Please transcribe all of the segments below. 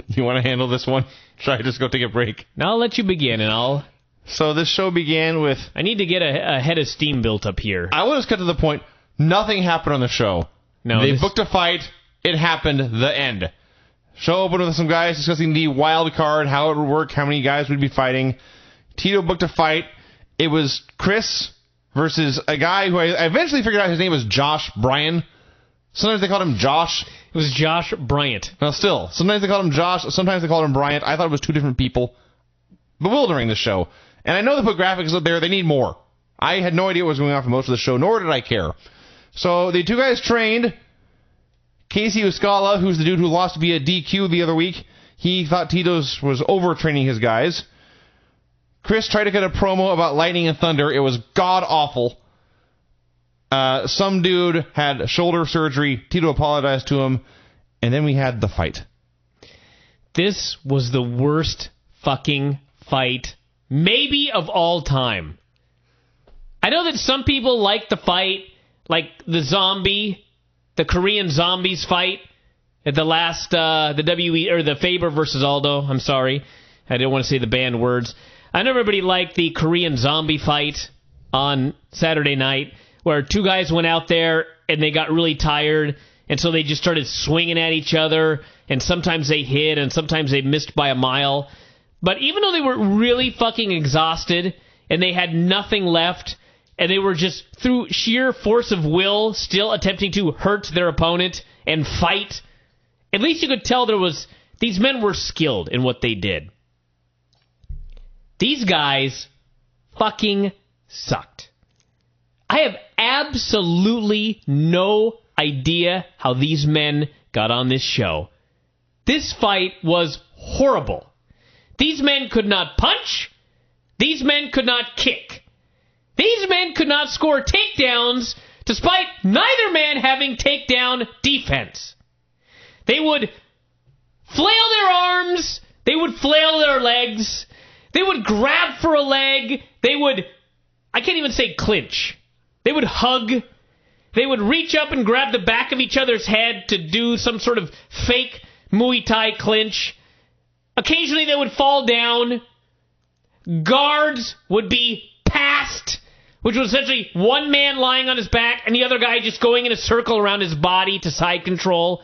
You want to handle this one? Should I just go take a break? Now I'll let you begin, and So this show began with... I need to get a head of steam built up here. I want to cut to the point. Nothing happened on the show. No, they booked a fight. It happened. The end. Show opened with some guys discussing the wild card, how it would work, how many guys would be fighting. Tito booked a fight. It was Chris versus a guy who I eventually figured out his name was Josh Bryant. Sometimes they called him Josh. It was Josh Bryant. Well, still. Sometimes they called him Josh. Sometimes they called him Bryant. I thought it was two different people. Bewildering, the show. And I know they put graphics up there. They need more. I had no idea what was going on for most of the show, nor did I care. So the two guys trained. Casey Uscala, who's the dude who lost via DQ the other week, he thought Tito's was overtraining his guys. Chris tried to cut a promo about lightning and thunder. It was god-awful. Some dude had shoulder surgery. Tito apologized to him. And then we had the fight. This was the worst fucking fight, maybe of all time. I know that some people like the fight, like the Korean Zombies fight at the last, the Faber versus Aldo. I'm sorry. I didn't want to say the banned words. I know everybody liked the Korean Zombie fight on Saturday night, where two guys went out there and they got really tired, and so they just started swinging at each other, and sometimes they hit, and sometimes they missed by a mile. But even though they were really fucking exhausted, and they had nothing left, and they were just, through sheer force of will, still attempting to hurt their opponent and fight, at least you could tell these men were skilled in what they did. These guys fucking sucked. I have absolutely no idea how these men got on this show. This fight was horrible. These men could not punch. These men could not kick. These men could not score takedowns, despite neither man having takedown defense. They would flail their arms. They would flail their legs. They would grab for a leg. They would, I can't even say clinch. They would hug. They would reach up and grab the back of each other's head to do some sort of fake Muay Thai clinch. Occasionally they would fall down. Guards would be passed, which was essentially one man lying on his back and the other guy just going in a circle around his body to side control.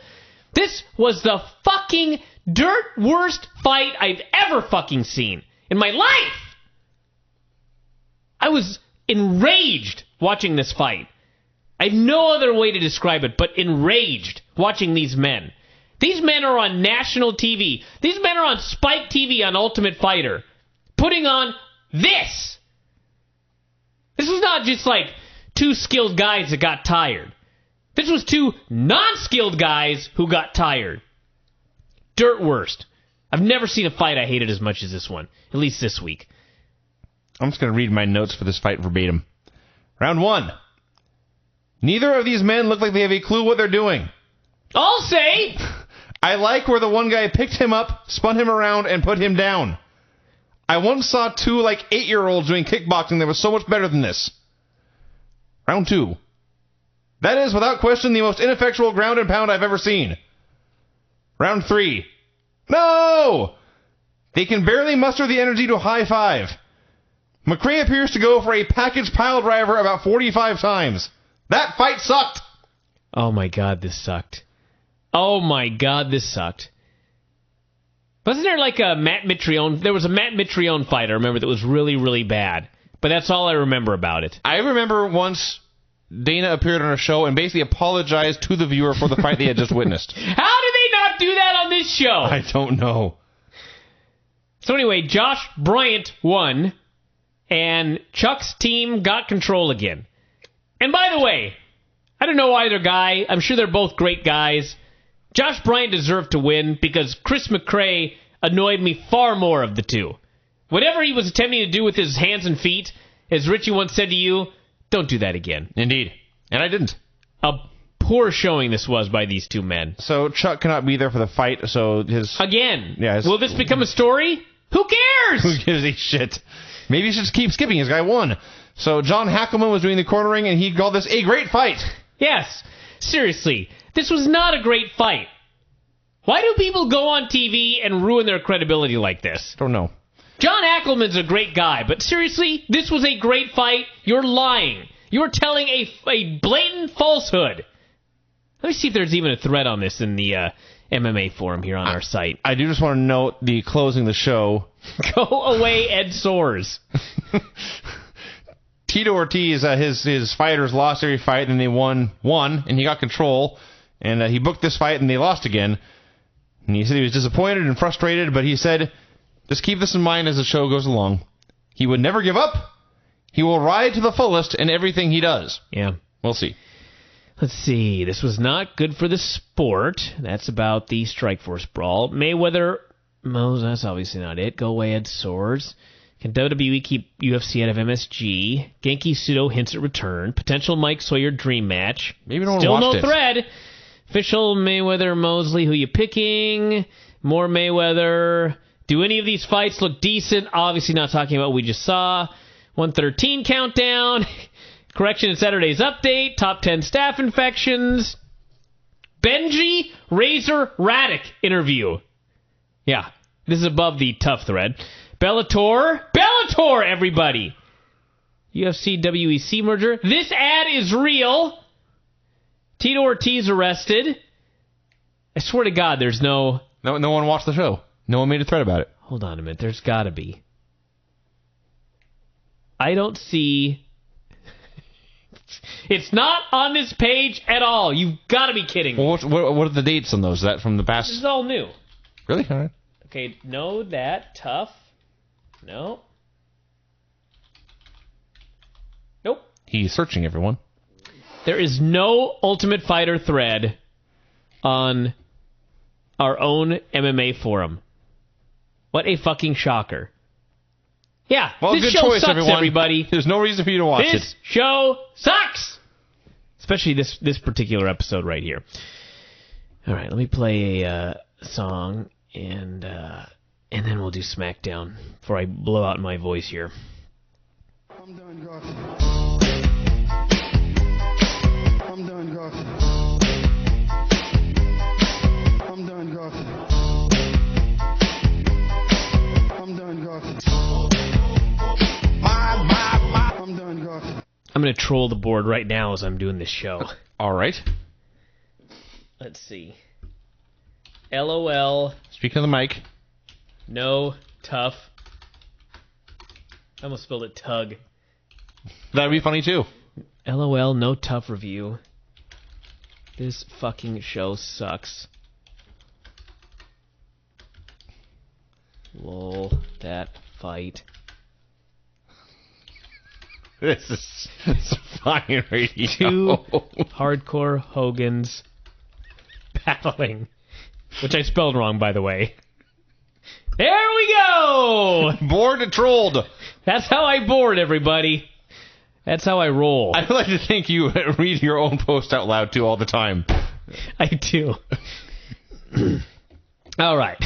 This was the fucking dirt worst fight I've ever fucking seen in my life. I was enraged watching this fight. I have no other way to describe it but enraged watching these men. These men are on national TV. These men are on Spike TV on Ultimate Fighter, putting on this. This was not just like two skilled guys that got tired. This was two non-skilled guys who got tired. Dirt worst. I've never seen a fight I hated as much as this one, at least this week. I'm just going to read my notes for this fight verbatim. Round 1. Neither of these men look like they have a clue what they're doing. I'll say... I like where the one guy picked him up, spun him around, and put him down. I once saw two 8-year-olds doing kickboxing that was so much better than this. Round 2. That is, without question, the most ineffectual ground and pound I've ever seen. Round 3. No! They can barely muster the energy to high five. McCray appears to go for a package pile driver about 45 times. That fight sucked! Oh my god, this sucked. Oh my god, this sucked. Wasn't there a Matt Mitrione? There was a Matt Mitrione fight, I remember, that was really, really bad. But that's all I remember about it. I remember once Dana appeared on a show and basically apologized to the viewer for the fight they had just witnessed. How did they not do that on this show? I don't know. So anyway, Josh Bryant won, and Chuck's team got control again. And by the way, I don't know either guy. I'm sure they're both great guys. Josh Bryant deserved to win because Chris McCray annoyed me far more of the two. Whatever he was attempting to do with his hands and feet, as Richie once said to you, don't do that again. Indeed. And I didn't. A poor showing this was by these two men. So Chuck cannot be there for the fight, so his... Again. Yeah, will this become a story? Who cares? Who gives a shit? Maybe he should just keep skipping. His guy won. So John Hackelman was doing the cornering, and he called this a great fight. Yes. Seriously. This was not a great fight. Why do people go on TV and ruin their credibility like this? Don't know. John Ackelman's a great guy, but seriously, this was a great fight. You're lying. You're telling a blatant falsehood. Let me see if there's even a thread on this in the MMA forum here on our site. I do just want to note the closing the show. Go away, Ed Soares. Tito Ortiz, his fighters lost every fight, and they won, and he got control, and he booked this fight, and they lost again. And he said he was disappointed and frustrated, but he said, just keep this in mind as the show goes along. He would never give up. He will ride to the fullest in everything he does. Yeah. We'll see. Let's see. This was not good for the sport. That's about the Strikeforce brawl. Mayweather, that's obviously not it. Go away, Ed Soares. Can WWE keep UFC out of MSG? Genki Sudo hints at return. Potential Mike Sawyer dream match. Maybe no one Still watched no it. thread. Official Mayweather Mosley. Who you picking? More Mayweather. Do any of these fights look decent? Obviously not talking about what we just saw. 113 countdown. Correction in Saturday's update. Top 10 staph infections. Benji Razor Radic interview. Yeah, this is above the TUF thread. Bellator, everybody! UFC WEC merger. This ad is real. Tito Ortiz arrested. I swear to God, there's no one watched the show. No one made a thread about it. Hold on a minute. There's got to be. I don't see. It's not on this page at all. You've got to be kidding me. Well, what are the dates on those? Is that from the past? This is all new. Really? All right. Okay, no, that, tough. No. Nope. He's searching, everyone. There is no Ultimate Fighter thread on our own MMA forum. What a fucking shocker. Yeah, well, this good show choice, sucks, everyone. everybody. There's no reason for you to watch it. This show sucks! Especially this particular episode right here. All right, let me play a song, and then we'll do SmackDown before I blow out my voice here. I'm done, Garth. I'm done, Garth. I'm done, Garth. I'm done, Garth. I'm done, Garth. I'm going to troll the board right now as I'm doing this show. All right. Let's see. LOL. Speak of the mic. No tough. I almost spelled it tug. That'd be funny, too. LOL, no tough review. This fucking show sucks. Lol, that fight. This is fine radio. Two hardcore Hogans battling. Which I spelled wrong, by the way. There we go! Bored and trolled. That's how I board, everybody. That's how I roll. I'd like to think you read your own post out loud, too, all the time. I do. All right.